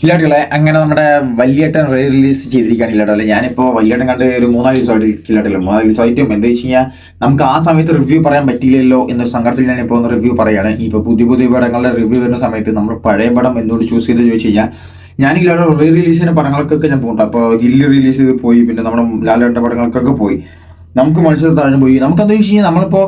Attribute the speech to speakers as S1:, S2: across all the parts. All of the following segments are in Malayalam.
S1: കില്ലാടികളെ അങ്ങനെ നമ്മുടെ വല്യേട്ടൻ റിലീസ് ചെയ്തിരിക്കുകയാണ് കില്ലാട്ടല്ലേ. ഞാനിപ്പോൾ വല്യേട്ടൻ കണ്ട് ഒരു 3-4 ദിവസമായിട്ട് കില്ലാട്ടില്ല. 3-4 ദിവസമായിട്ടും എന്താ വെച്ച് കഴിഞ്ഞാൽ നമുക്ക് ആ സമയത്ത് റിവ്യൂ പറയാൻ പറ്റിയില്ലല്ലോ എന്നൊരു സങ്കടത്തിൽ ഞാനിപ്പോൾ ഒന്ന് റിവ്യൂ പറയുകയാണ്. ഇപ്പോൾ പുതിയ പുതിയ പടങ്ങളുടെ റിവ്യൂ വരുന്ന സമയത്ത് നമ്മൾ പഴയ പടം എന്തുകൊണ്ട് ചൂസ് ചെയ്ത് ചോദിച്ചു കഴിഞ്ഞാൽ ഞാൻ കില്ലാടെ റിലീസിന്റെ പടങ്ങൾക്കൊക്കെ ഞാൻ പോകട്ടെ. അപ്പോൾ ഗില്ലി റിലീസ് ചെയ്ത് പോയി, പിന്നെ നമ്മുടെ ലാലേട്ടൻ്റെ പടങ്ങൾക്കൊക്കെ പോയി. നമുക്ക് മത്സരത്തിൽ താഴ്ന്നു പോയി. നമുക്ക് എന്താ വെച്ച് കഴിഞ്ഞാൽ നമ്മളിപ്പോൾ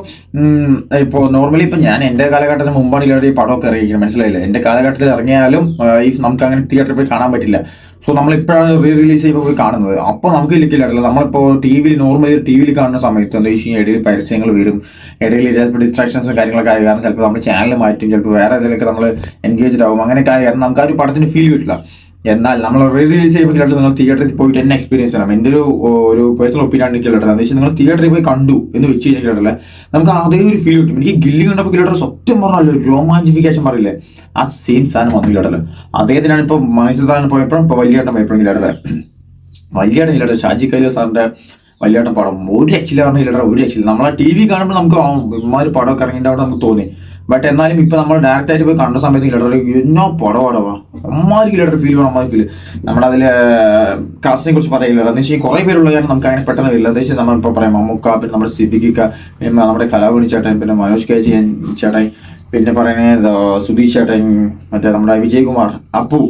S1: ഇപ്പോൾ നോർമലി ഇപ്പം ഞാൻ എൻ്റെ കാലഘട്ടത്തിന് മുമ്പാണ് ഇല്ലാതെ ഈ പടമൊക്കെ ഇറങ്ങിയിരിക്കുന്നത്, മനസ്സിലായില്ല. എൻ്റെ കാലഘട്ടത്തിൽ ഇറങ്ങിയാലും ഈ നമുക്ക് അങ്ങനെ തിയേറ്ററിൽ പോയി കാണാൻ പറ്റില്ല. സോ നമ്മളിപ്പോഴാണ് റിലീസ് ചെയ്യുമ്പോൾ പോയി കാണുന്നത്. അപ്പോൾ നമുക്ക് ലിക്കില്ലാട്ടില്ല. നമ്മളിപ്പോൾ ടി വിയിൽ നോർമലി ടി വിയിൽ കാണുന്ന സമയത്ത് എന്താ വെച്ച് കഴിഞ്ഞാൽ ഇടയിൽ പരസ്യങ്ങൾ വരും, ഇടയിൽ ചിലപ്പോൾ ഡിസ്ട്രാക്ഷൻസും കാര്യങ്ങളൊക്കെ ആയ കാരണം ചിലപ്പോൾ നമ്മൾ ചാനൽ മാറ്റും, ചിലപ്പോൾ വേറെ ഏതെങ്കിലുമൊക്കെ നമ്മൾ എൻഗേജ്ഡ് ആവും. അങ്ങനെയൊക്കെ ആയ കാരണം നമുക്ക് ആ ഒരു പടത്തിന് ഫീൽ കിട്ടില്ല. എന്നാൽ നമ്മൾ റിലീസ് ചെയ്യുമ്പോൾ നിങ്ങൾ തിയേറ്ററിൽ പോയിട്ട് തന്നെ എക്സ്പീരിയൻസ് ചെയ്യണം. എൻ്റെ ഒരു പേഴ്സണൽ ഒപ്പീനിയൻ ആണ് കില്ലട്ടർ. എന്ന് വെച്ചാൽ നിങ്ങൾ തിയേറ്ററിൽ പോയി കണ്ടു എന്ന് വെച്ച് കഴിഞ്ഞാൽ കില്ലട്ടല്ലേ നമുക്ക് അതേ ഒരു ഫീൽ കിട്ടും. എനിക്ക് ഗില്ലി കണ്ടപ്പോൾ കില്ലട്ടർ സത്യം പറഞ്ഞല്ലോ രോമാഞ്ചിഫിക്കേഷൻ പറയില്ലേ, ആ സെയിം സാധനം വന്നു കില്ലട്ടല്ലേ. അദ്ദേഹത്തിനാണ് ഇപ്പോൾ മത്സരത്താണ് പോയപ്പോഴും ഇപ്പോൾ വലിയേട്ടൻ പോയപ്പോഴും കില്ലട്ടല്ലേ. വലിയേട്ടൻ കില്ലട്ടർ ഷാജി കൈലാസ് സാറിൻ്റെ വലിയേട്ടൻ പടം ഒരു രക്ഷയില്ല പറഞ്ഞ കില്ലട്ടർ, ഒരു രക്ഷയില്ല. നമ്മളെ ടി വി കാണുമ്പോൾ നമുക്ക് ഇമാര് പടമൊക്കെ ഇറങ്ങിയിട്ട് അവിടെ നമുക്ക് തോന്നി. ബട്ട് എന്നാലും ഇപ്പൊ നമ്മൾ ഡയറക്റ്റ് ആയിട്ട് പോയി കണ്ട സമയത്ത് കില്ലട്ടർ എന്നോ പടവാടവാ അമ്മാര് കില്ലട്ടർ ഫീൽ വേണം, അമ്മാര് ഫീൽ. നമ്മളതിൽ കാസ്റ്റിനെ കുറിച്ച് പറയില്ല. എന്ന് വെച്ചാൽ കുറേ പേരുള്ള കാരണം നമുക്ക് അങ്ങനെ പെട്ടെന്ന് വരില്ല. എന്ന് വെച്ചാൽ നമ്മളിപ്പോൾ പറയാം മമ്മൂക്ക, പിന്നെ നമ്മുടെ സിദ്ദിഖിക്ക, പിന്നെ നമ്മുടെ കലാഭവൻ ചേട്ടൻ, പിന്നെ മനോജ് കെ ജയൻ ചേട്ടൻ, പിന്നെ പറയുന്നത് സുധീഷ് ചേട്ടൻ, മറ്റേ നമ്മുടെ വിജയകുമാർ, അപ്പു,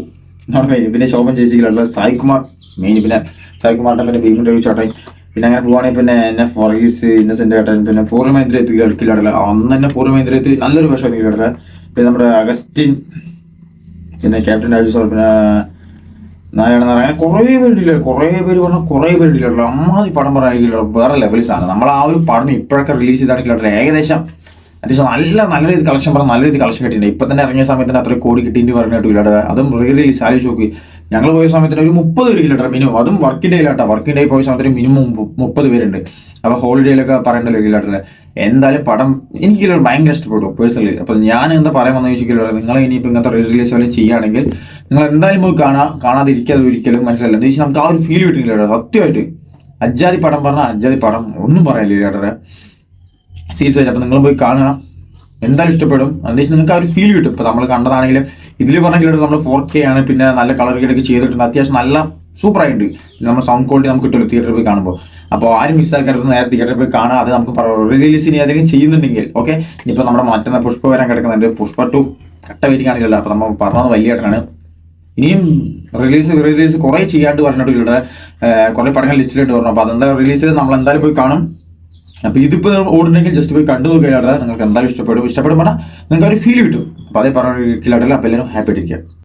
S1: പിന്നെ ശോഭൻ ചേച്ചിക്കുള്ള സായികുമാർ മെയിൻ, പിന്നെ സായികുമാറിന്റെ പിന്നെ ഭീമൻ രവി ചേട്ടൻ, പിന്നെ അങ്ങനെ പോവാണെങ്കിൽ പിന്നെ എന്നെ ഫറീസ്, ഇന്നസെന്റ് ചേട്ടൻ, പിന്നെ പൂർണ്ണമേന്ദ്രത്ത് കില്ലാടില്ല. അന്ന് തന്നെ പൂർണ്ണമേന്ദ്രത്ത് നല്ലൊരു വിഷയം കില്ലാടില്ല. പിന്നെ നമ്മുടെ അഗസ്റ്റിൻ, പിന്നെ ക്യാപ്റ്റൻ രാജു സാർ, പിന്നെ നാരായണ നാരായണ, കുറേ പേരില്ല, കുറേ പേര് പറഞ്ഞാൽ കുറേ പേരില്ല. അമ്മാതി പടം പറയാൻ വേറെ ലെവലിൽ സാധനം. നമ്മൾ ആ ഒരു പടം ഇപ്പോഴൊക്കെ റിലീസ് ചെയ്താണ് കില്ലാടില്ല. ഏകദേശം അത്യാവശ്യം നല്ല രീതി കളക്ഷൻ പറഞ്ഞാൽ നല്ല രീതി കളക്ഷൻ കിട്ടിയിട്ടുണ്ട്. ഇപ്പം തന്നെ ഇറങ്ങിയ സമയത്തിന് അത്ര കോടി കിട്ടിയിട്ട് പറഞ്ഞിട്ട് കില്ലാട്. അതും റിലീസ് ആലോചിച്ച് നോക്കി. ഞങ്ങൾ പോയ സമയത്തിന് ഒരു 30 പേര് കില്ലട്ടർ മിനിമം, അതും വർക്കിംഗ് ഡേയിലാട്ടോ. വർക്കിംഗ് ഡേ പോയ സമയത്തിന് മിനിമം 30 പേരുണ്ട്. അപ്പോൾ ഹോളിഡേയിലൊക്കെ പറയണ്ടല്ലോ കില്ലട്ടറിൽ. എന്തായാലും പടം എനിക്ക് കില്ലട്ടർ ഭയങ്കര ഇഷ്ടപ്പെട്ടു പേഴ്സണലി. അപ്പോൾ ഞാൻ എന്താ പറയാൻ വന്നു ചോദിച്ചില്ല, നിങ്ങൾ ഇനിയിപ്പോൾ ഇങ്ങനത്തെ റിലീസ് വരെ ചെയ്യുകയാണെങ്കിൽ നിങ്ങൾ എന്തായാലും പോയി കാണാതിരിക്കാതെ ഒരിക്കലും മനസ്സിലല്ല. എന്താ വെച്ചാൽ നമുക്ക് ആ ഒരു ഫീൽ കിട്ടില്ല സത്യമായിട്ട്. അജ്ജാതി പടം പറഞ്ഞാൽ അജ്ജാതി പടം, ഒന്നും പറയാനില്ല കില്ലട്ടറെ സീരിയസ് ആയിട്ട്. അപ്പോൾ നിങ്ങൾ പോയി കാണുക, എന്തായാലും ഇഷ്ടപ്പെടും. എന്താ വെച്ചാൽ നിങ്ങൾക്ക് ആ ഒരു ഫീൽ കിട്ടും. ഇപ്പോൾ നമ്മൾ കണ്ടതാണെങ്കിലും ഇതിൽ പറഞ്ഞെങ്കിൽ നമ്മൾ 4K ആണ്, പിന്നെ നല്ല കളർ ഗ്രേഡൊക്കെ ചെയ്തിട്ടുണ്ട്, അത്യാവശ്യം നല്ല സൂപ്പറായിട്ടുണ്ട്. നമ്മൾ സൗണ്ട് ക്വാളിറ്റി നമുക്ക് കിട്ടുമല്ലോ തിയേറ്ററിൽ പോയി കാണുമ്പോൾ. അപ്പോൾ ആരും മിസ്സാക്കരുത്, നേരെ തിയേറ്ററിൽ പോയി കാണാം. അത് നമുക്ക് റിലീസ് ഇനി ഏതെങ്കിലും ചെയ്യുന്നുണ്ടെങ്കിൽ ഓക്കെ. ഇനിയിപ്പോൾ നമ്മുടെ മറ്റന്നാൾ പുഷ്പ വരാൻ കിടക്കുന്നുണ്ട്. പുഷ്പ 2 കട്ട വെയിറ്റിംഗ് ആണെങ്കിലല്ലോ. അപ്പോൾ നമ്മൾ പറഞ്ഞത് വലിയേട്ടനാണ്. ഇനിയും റിലീസ് കുറേ ചെയ്യാണ്ട് പറഞ്ഞിട്ട് ഇവിടെ കുറേ പടങ്ങൾ ലിസ്റ്റിലിട്ട് പറഞ്ഞു. അപ്പോൾ അതെന്താ റിലീസ് ചെയ്ത് നമ്മൾ എന്തായാലും പോയി കാണും. അപ്പോൾ ഇതിപ്പോൾ ഓടുന്നെങ്കിൽ ജസ്റ്റ് പോയി കണ്ടു നോക്കിയാൽ നിങ്ങൾക്ക് എന്തായാലും ഇഷ്ടപ്പെടും പറഞ്ഞാൽ നിങ്ങൾക്ക് ഒരു ഫീൽ കിട്ടും. അപ്പോൾ അതേ പറഞ്ഞ കില്ലാട്ടല്ല. അപ്പോൾ എല്ലാവരും ഹാപ്പി ആയിട്ടിരിക്കുക.